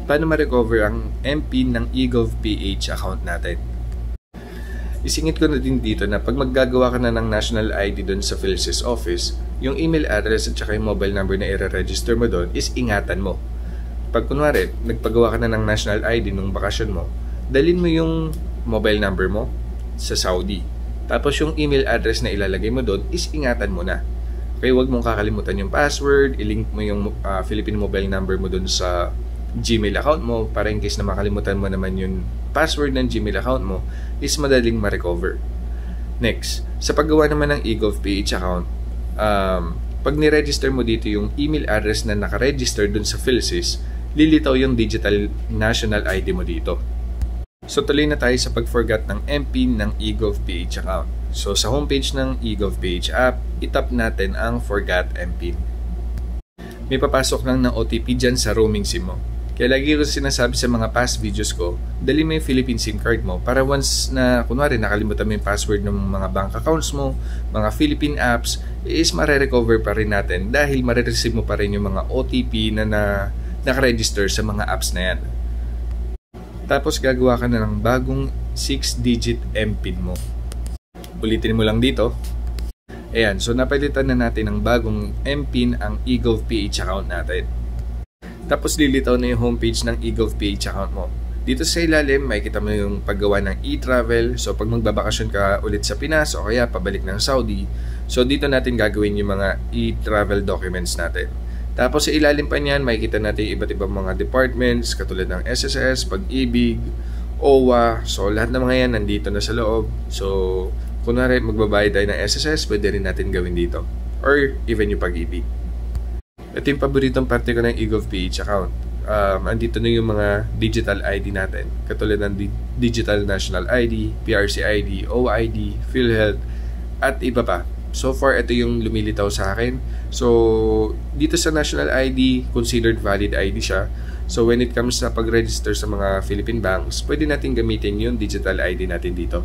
Paano ma-recover ang MPIN ng eGovPH account natin? Isingit ko na din dito na pag maggagawa ka na ng national ID doon sa PhilSys office, yung email address at saka yung mobile number na i-register mo doon is ingatan mo. Pag kunwari, nagpagawa ka na ng national ID nung bakasyon mo, dalhin mo yung mobile number mo sa Saudi. Tapos yung email address na ilalagay mo doon is ingatan mo na. Kaya huwag mong kakalimutan yung password, ilink mo yung Philippine mobile number mo doon sa Gmail account mo para in case na makalimutan mo naman yung password ng Gmail account mo is madaling ma-recover. Next, sa paggawa naman ng eGovPH account, pag ni-register mo dito yung email address na nakaregister dun sa PhilSys, lilitaw yung digital national ID mo dito. So tuloy na tayo sa pag-forgot ng MPIN ng eGovPH account. So sa homepage ng eGovPH app, itap natin ang Forgot MPIN. May papasok lang na OTP dyan sa roaming SIM mo. Kaya lagi ko sinasabi sa mga past videos ko, dali mo yung Philippine SIM card mo para once na kunwari nakalimutan mo yung password ng mga bank accounts mo, mga Philippine apps, is mare-recover pa rin natin dahil mare-receive mo pa rin yung mga OTP na nakaregister sa mga apps na yan. Tapos gagawa ka na ng bagong 6-digit MPIN mo. Ulitin mo lang dito. Ayan, so napalitan na natin ng bagong MPIN ang eGovPH account natin. Tapos lilitaw na yung homepage ng eGovPH account mo. Dito sa ilalim, makikita mo yung paggawa ng e-travel. So pag magbabakasyon ka ulit sa Pinas o kaya pabalik ng Saudi, so dito natin gagawin yung mga e-travel documents natin. Tapos sa ilalim pa niyan, makikita natin iba't ibang mga departments katulad ng SSS, Pag-ibig, OWA. So lahat ng mga yan nandito na sa loob. So kunwari magbabayad tayo ng SSS, pwede rin natin gawin dito. Or even yung Pag-ibig. Ito yung paboritong parte ko ng eGovPH account. Andito na yung mga digital ID natin. Katulad ng Digital National ID, PRC ID, OID, PhilHealth, at iba pa. So far, ito yung lumilitaw sa akin. So, dito sa National ID, considered valid ID siya. So, when it comes sa pag-register sa mga Philippine banks, pwede natin gamitin yung digital ID natin dito.